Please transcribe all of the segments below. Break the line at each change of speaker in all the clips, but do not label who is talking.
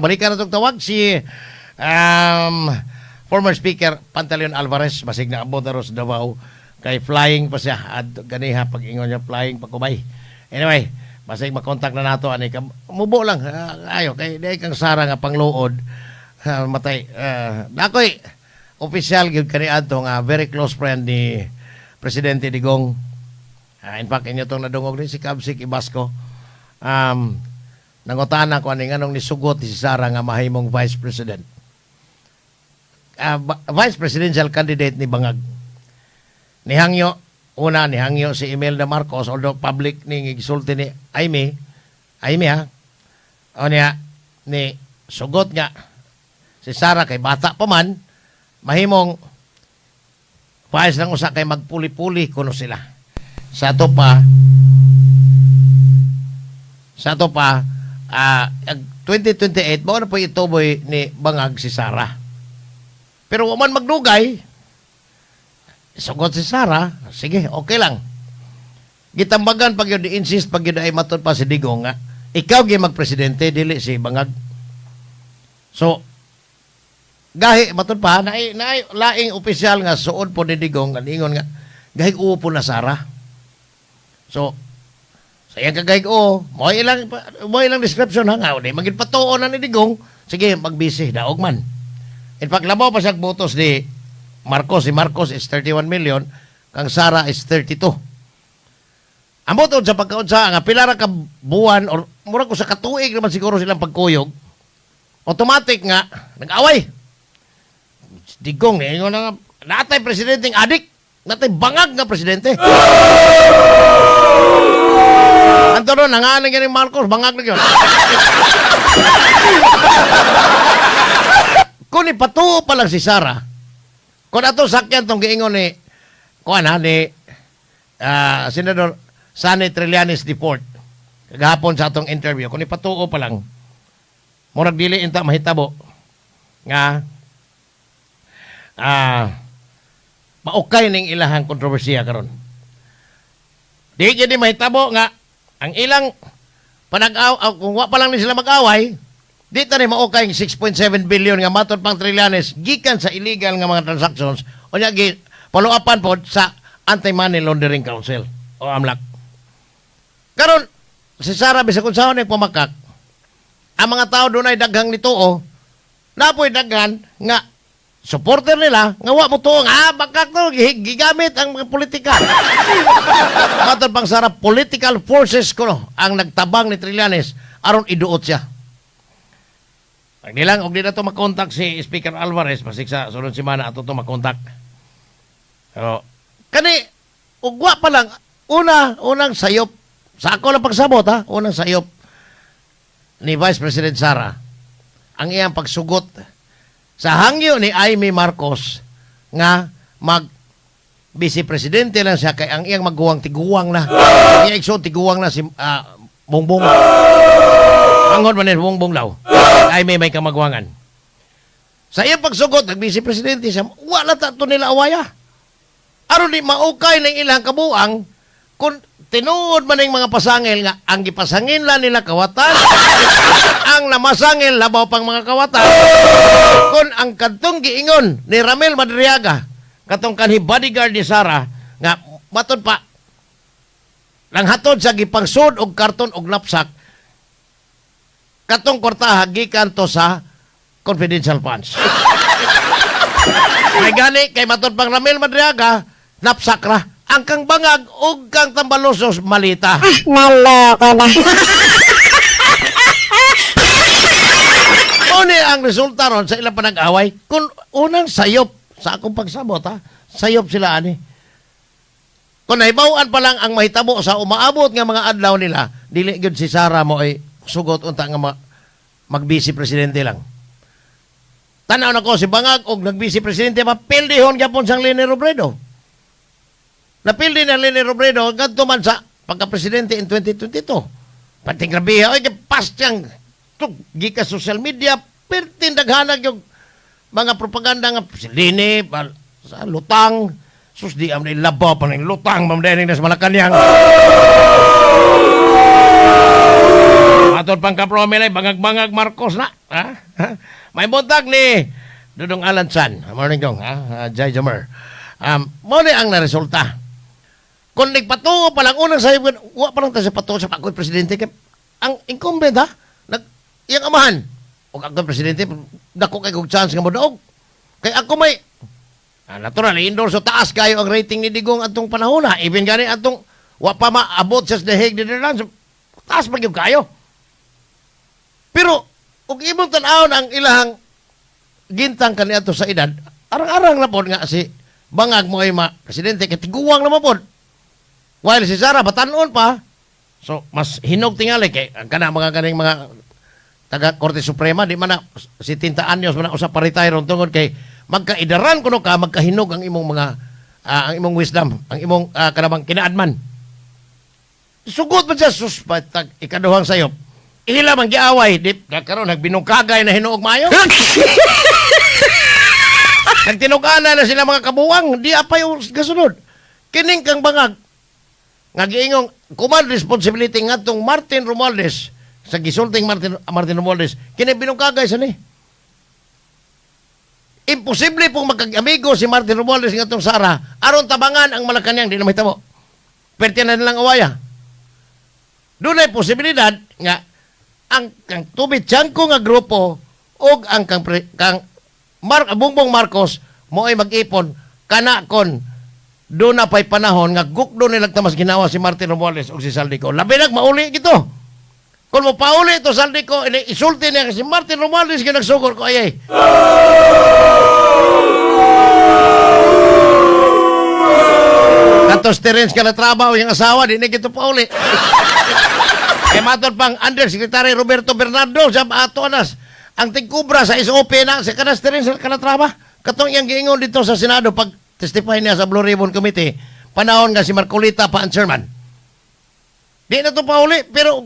Balikan na itong tawag si former Speaker Pantaleon Alvarez, basig na abot na sa Davao, kay flying pa siya at ganiha pag ingon niya flying pa kumay. Anyway, basig makontak na nato ani ka mubo lang ayo kay dai kang sara nga pangluod matay nakoy official gyud kani adto nga very close friend ni Presidente Digong. In fact inyo tong nadungog ni si Kabsik Ibasco. Nangutana ko ani nganong nisugot si Sara nga mahimong Vice President. Vice Presidential candidate ni Bangag. Nihangyo si Imelda Marcos, although public ni gisulti ni Aimee ha. O niya ni sugot nga si Sara kay bata pa man mahimong vice lang usa kay magpuli-puli kuno sila. Sa to pa 2028 mao na po ituboy ni Bangag si Sara. Pero wa man magdugay, sugot si Sara, sige, okay lang. Gitambagan pag yun, insist pag yun ay matod pa si Digong nga, ikaw gyud magpresidente, dili si Bangag. So, gahi matod pa, na laing opisyal nga suod po ni Digong, ingon nga, gahi upo na Sara. So, sayang kagay ko, mo ilang description ha nga, maging patuon na ni Digong, sige, magbisi, daog man. In fact, labaw pa siya botos ni Marcos. Si Marcos is 31 million, kang Sara is 32. Ang boto sa pagkaunsa, nga pilara ka buwan, or mura ko sa katuig naman siguro silang pagkuyog, automatic nga, nag-away. Digong, nga nga, natay presidenteng adik, natay Bangag nga presidente. Anto doon, nangalan nga ni Marcos, Bangag na yun. Kung ipatuo pa lang si Sara, kung ato sakyan tong giingon ni Senador Sani Trillanes Deport, kagahapon sa atong interview, kung ipatuo pa lang, murag dili inta mahitabo nga maukay ning ilahang kontrobersiya karon. Di gid mahitabo nga ang ilang kung wa pa lang ni sila mag-away, di tani maukay 6.7 billion nga matod pang Trillanes gikan sa illegal nga mga transactions o nya gi follow-upan pod sa Anti-Money Laundering Council o AMLAC. Karon si Sara bisag unsaon ning pamakak, ang mga tao dunay daghang nituo, napoy daghan nga supporter nila nga wa mo tuong bakak to gigamit ang mga politika. Matod pang Sara, political forces kuno ang nagtabang ni Trillanes aron iduot siya. Pag nilang, og di na ito makontak si Speaker Alvarez, pasig sa sunod simana ato ito makontak. So, kani, ugwa pa lang, unang sayop, sa ako lang pagsabot ha, unang sayop ni Vice President Sara, ang iyang pagsugot sa hangyo ni Aimee Marcos nga Vice Presidente lang siya, kay ang iyang tiguwang na. Ang iyang tiguwang na si Bongbong. Angon man ni Bongbong daw. Ay may kamagwangan. Sa iyang pagsugot, nag-Vice Presidente siya, wala tato nila awaya. Aron di maukay ng ilang kabuang, kung tinuod man ng mga pasangil nga, ang gipasangin lang nila kawatan, ang namasangil labaw pang mga kawatan, kung ang kadtong giingon ni Ramel Madriaga, katong kanhi bodyguard ni Sara, nga matod pa, lang hatod sa gipangsud og karton og napsak, katong kwarta gikan to sa confidential funds. May gani kay matod pang Ramel Madriaga, napsak ra. Ang kang Bangag ug kang Tambalosos malita.
Naloko na.
Uni ang resulta ron sa ilang panag-away. Kung unang sayop sa akong pagsabot sayop sila ani. Kung naibawaan pa lang ang mahitabo sa umaabot nga mga adlaw nila, dili gyud si Sara mo ay sugot unta nga mag-Vice Presidente lang. Tanaw na ko si Bangag og nag-Vice Presidente mapildihon gyapon sang Leni Robredo. Napildi na Leni Robredo kadto man sa pagka-presidente in 2022. Pating grabiha oy pas tiyang gika social media pertindaghanag yung mga propaganda nga si Leni sa lutang sus di am labaw pa ning lutang mamdaning nas Malacañang. matod pang kapromilay, bangag-bangag Marcos na. Ha? May buntag ni Dudong Alansan. Morning dong, Jai Jamer. Mo ni ang naresulta. Kung nagpatungo pa lang, unang sayo, wa pa lang tayo sa patungo sa ako'y presidente. Ang incumbent, ha? Iyang amahan. O ako'y presidente, dako kay kong chance nga mo daog. Kay ako may, natural, i-endorse so taas kayo ang rating ni Digong atong panahon, ha? Even gani atong, wa pa maabot sa The Hague, Netherlands, taas pa yung kayo. Pero, kung ibang tanawon ang ilahang gintang kaniadto sa edad, arang-arang na po nga si bangag mo ay presidente, katiguwang naman po. While si Sara, batanon pa. So, mas hinog tingali kay ang kana mga kaning mga taga Korte Suprema, di man na si Tinta Anyos man na usa pa retire ron tungod kay magkaidaran kuno ka, magkahinog ang imong mga ang imong wisdom, ang imong kanamang kinaadman. Sugot man siya suspatag ikaduhang sayop. Ila man giaway, di karon nagbinungkagay na hinuog mayo. Nagtinugana na sila mga kabuwang, di apay gasunod. Kining kang bangag nga giingong command responsibility ngadtong Martin Romualdez sa gisulting Martin Romualdez kini binungkagay sa ni. Imposible pong magkag-amigo si Martin Romualdez ngadtong Sara aron tabangan ang Malacañang di na mahitabo. Perti na nilang awaya. Doon ay posibilidad nga ang kang Tubit Tiangco nga grupo o ang Bongbong Marcos mo ay mag-ipon kana kon doon na pa'y panahon nga gukdo nilang tamas ginawa si Martin Romualdez o si Saldico. Labi nag mauli gito. Kung mo pauli ito Saldico, isulti niya kasi Martin Romualdez yung nagsugor ko ay. Katos Terence Calatrava o yung asawa, di na gito pauli. Kaya matod pang Undersecretary Roberto Bernardo sa ato anas. Ang tigkubra sa SOP na si Kanas Terence Calatrava. Katong iyang giingon dito sa Senado pag testify niya sa Blue Ribbon Committee, panahon nga si Marcolita pa ang chairman. Di na ito pauli, pero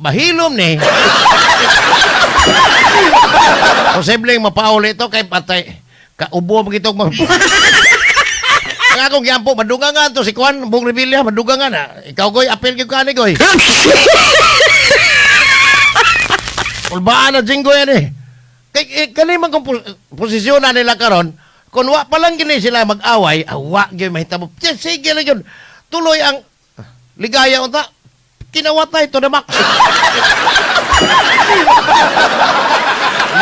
mahilom ni. Posibleng mapauli ito kay patay. Kaubo magitog mga... Ang akong giyampo, madugangan to si Juan Bong Revilla, madugangan na. Ikaw goy, apel kayo ka ni goy. Ulbaan na jinggo yan eh. Kanimang kung posisyon na nila karon, kung wa pa lang gini sila mag-away, wa gyud mahitabo. Sige na yun. Tuloy ang ligaya unta. Kinawatay to the max.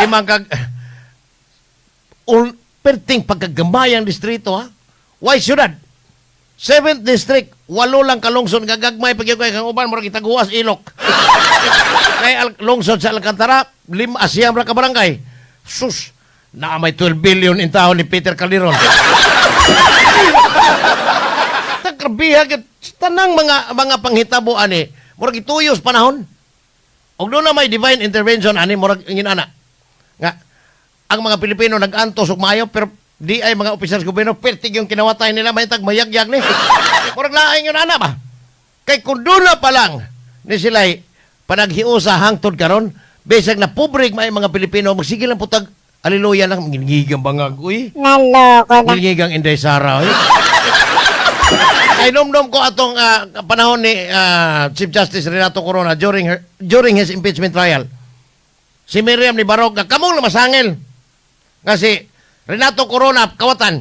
Limang kag perting pagkagamay ang distrito ha. Why syudad? 7th district, 8 lang kalungsod gagagmay pag kay kang uban murag itaguwas ilok. Kay lungsod sa Alcantara, 5 asiyam ra ka barangay. Sus, na may 12 billion in taon ni Peter Calderon. Tagrabihag tanang mga panghitabo ani, murag ituyos panahon. Og doon na may divine intervention ani murag inana. Nga ang mga Pilipino nag-antos og mayo pero di ay mga opisyalis gobyerno pertig yung kinawatay nila may tag mayagyag ni. Murag laing yun ana ba? Kay kung doon na pa lang ni sila'y panaghiusa hangtod karon, besag na pobre may mga Pilipino magsige lang putag haleluya lang gingigang bangag uy.
Naloko na.
Gingigang Inday Sara uy. Ay nomdom ko atong panahon ni Chief Justice Renato Corona during his impeachment trial. Si Miriam ni Barog kamong masangil. Nga si Renato Corona kawatan.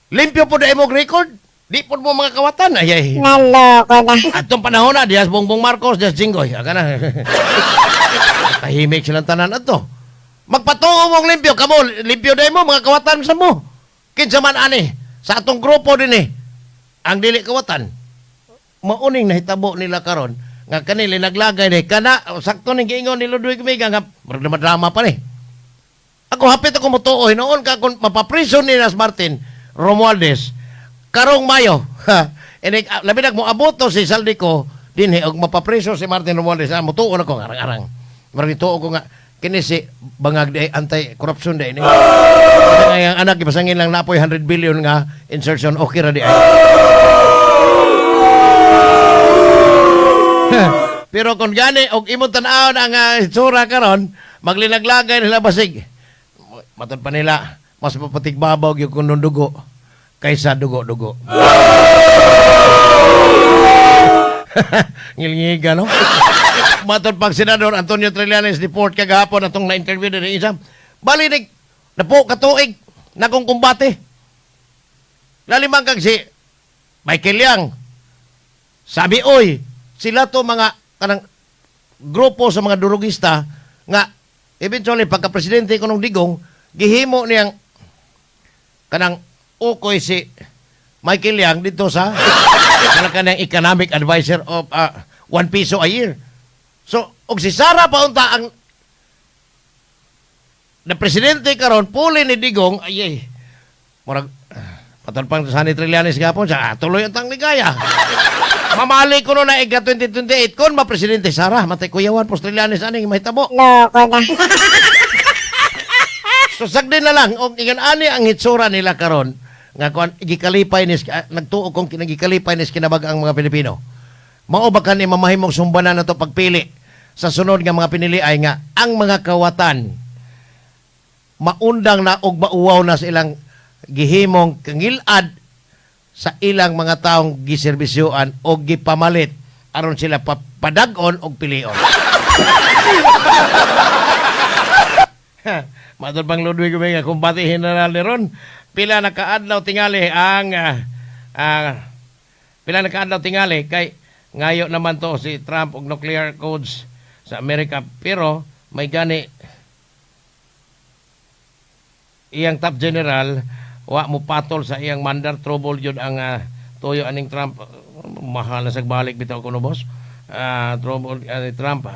Limpyo po na imong record. Di po mo mga kawatan. Ay.
Naloko na.
Atong panahon na Diaz Bongbong Marcos, Diaz Jinggoy. Aga na. Tahimik silang tanan ato. Magpatungo mong limpyo kamo, limpyo dai mo mga kawatan sa mo. Kinsa man ani sa atong grupo din ang dili kawatan. Mauning nahitabo nila karon nga kanili naglagay ni kana sakto ning giingon ni Ludwig Miga nga drama pa ni. Ako hapit ako motuoy noon ka kung mapaprison ni Nas Martin Romualdez karong Mayo. Ini labi nag mo aboto si Saldico dinhi og mapapriso si Martin Romualdez. Motuon ako arang-arang. Margi tuo ko nga kini si bangag di anti-corruption di ini. Kaya ang anak ipasangin lang napoy 100 billion nga insertion okay ra di ay. Pero kung gani og imong tan-aw ang itsura karon maglinaglagay nila basig. Matod pa nila mas mapatigbabaw gyud kun dugo kaysa dugo-dugo. Ngilngiga no? Matod pag Senador Antonio Trillanes report kagahapon atong na-interview din isa. Balinig na po katuig na kong kumbate. Lalimang kag si Michael Yang. Sabi, oy, sila to mga kanang grupo sa mga durugista nga eventually pagka-presidente ko nung digong, gihimo niyang kanang ukoy si Michael Yang dito sa kanang economic advisor of 1 peso a year. So, og si Sara paunta ang na presidente karon puli ni Digong, ay murag patalpang sa ni Trillanes gapon sa tuloy ang tang ligaya. Mamali ko no na iga 2028 kon ma-presidente Sara, matay kuyawan po Trillanes aning mahitabo.
Loko na.
So sagdi na lang og ingon ani ang hitsura nila karon nga kuan gikalipay nis nagtuo kong kinagikalipay nis kinabag ang mga Pilipino. Mao ba kani mamahimong sumbanan nato pagpili sa sunod nga mga pinili ay nga ang mga kawatan maundang na og mauwaw na sa ilang gihimong kangilad sa ilang mga taong giserbisyuan o gipamalit aron sila padag-on og pilion. Matod bang Ludwig nga kumbati General ni Ron, pila na kaadlaw tingali ang pila na kaadlaw tingali kay ngayo naman to si Trump og nuclear codes sa Amerika, pero may gani iyang top general wa mo patol sa iyang mandar trouble yun ang tuyo aning Trump. Mahal na sagbalik bitaw kuno boss. Trouble Trump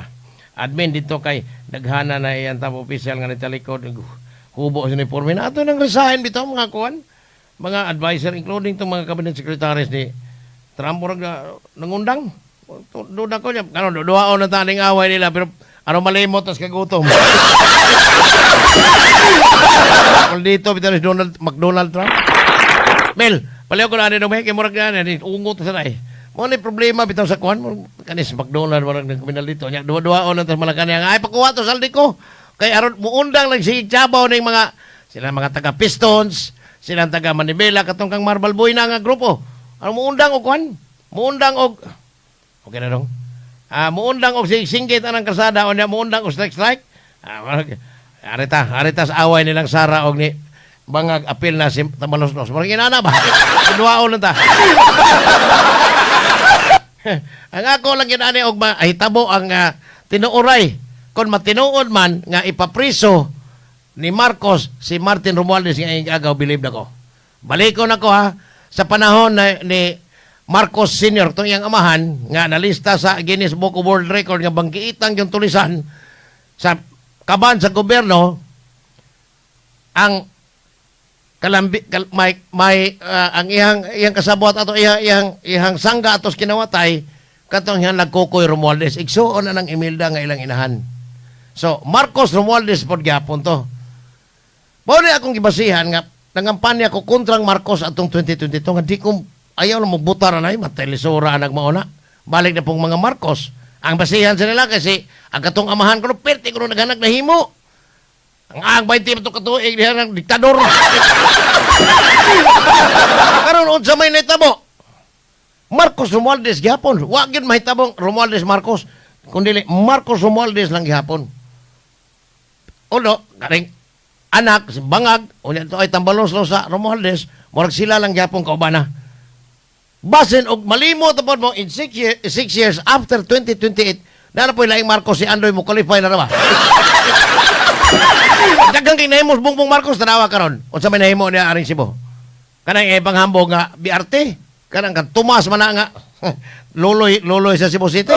admin dito kay daghana na iyang top official nga nitalikod hubo sa uniforme na ato nang resign bitaw mga kuan mga advisor including tong mga cabinet secretaries ni Trump murag nangundang duda ko niya ano duwaon na taning away nila pero ano malimot tas kagutom. Kung dito bitaw ni McDonald Trump Mel paliw ko na ni dumay kay murag na ni ungot sa nay mo ni problema bitaw sa kuan mo kanis McDonald murag nagkabinal dito nya duwa-duwaon na tas malakan niya ay pakuha to saldi ko kay aron muundang lang si Chabaw ning mga sila mga taga Pistons sila taga Manibela katong kang Marble Boy na nga grupo ano muundang og kuan muundang og okay na dong muundang og singgit anang kasada o niya muundang og strike arita sa away nilang Sara og ni bangag apil na si Tamalos-los murag inana ba duwaon na ta. Ang ako lang ginani og mahitabo ang tinuoray kon matinuod man nga ipapriso ni Marcos si Martin Romualdez nga igagaw believe nako. Balikon ako ha sa panahon ni Marcos Sr. tong iyang amahan nga nalista sa Guinness Book of World Record nga bangkiitang yung tulisan sa kaban sa gobyerno ang ang iyang kasabot ato iyang sangga atos kinawatay katong iyang nagkukoy Romualdez igsuon na ng Imelda nga ilang inahan. So Marcos Romualdez pod gyapon to. Mao ni akong gibasihan nga nangampanya ko kontrang Marcos atong 2022 nga di ko ayaw na magbutar na matelisura nagmauna. Balik na pong mga Marcos. Ang basihan sa nila kasi ang katong amahan ko no perti ko naghanag na himo. Ang 20 to katuig diha ng diktador. Karon unsa may nahitabo? Marcos Romualdez gihapon. Wa gyud mahitabong Romualdez Marcos, kundi Marcos Romualdez lang gihapon. Ulo, karing anak si bangag unya to ay tambalos sa Romualdez, murag sila lang gihapon kaubana. Basin og malimot pod mo in 6 years after 2028, na po laing Marcos si Andoy mo qualify na ra ba? Dagang kinahimos Bongbong Marcos tanawa karon. Unsa may nahimo niya aring Cebu? Kanang ibang hambog nga BRT, kanang kan Tomas man nga loloy sa Cebu City.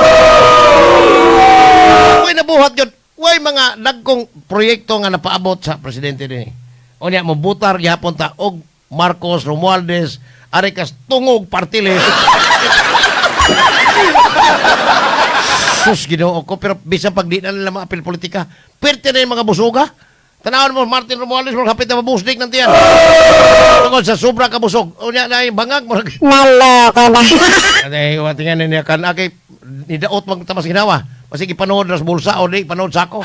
Way nabuhat gyud. Way mga dagkong proyekto nga napaabot sa presidente dinhi. Unya mo butar gihapon ta og Marcos Romualdez ari kas tungog party list. Sus Ginoo ko pero bisan pag di na nila mga apil politika, perte na yung mga busuga. Tanawan mo Martin Romualdez mo hapit na mabusdik ng tiyan. Tungkol sa sobra ka busog. Unya na yung bangag mo.
Naloko na.
Ate watingan niya kan akay nidaot mag tamas ginawa. Masigi panood nas bulsa o di panood sako.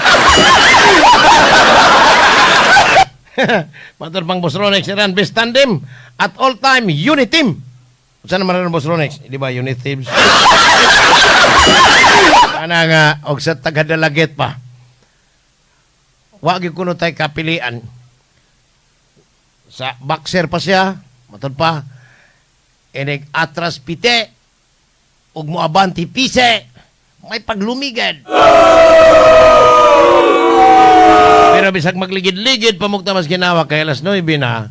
Matur pang Boss Ronex Ran best tandem at all time unit team. Saan naman rin, Boss Ronex? Di ba, unit teams? Ana nga, og sa tagadalagit pa. Wag yung kuno tayo kapilian. Sa boxer pa siya, matod pa, inig atras pite, ug moabanti pise, may paglumigad. Pero bisag magligid-ligid, pamukta mas ginawa kay alas 9 na,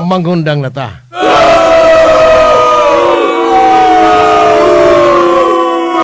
manggundang na ta.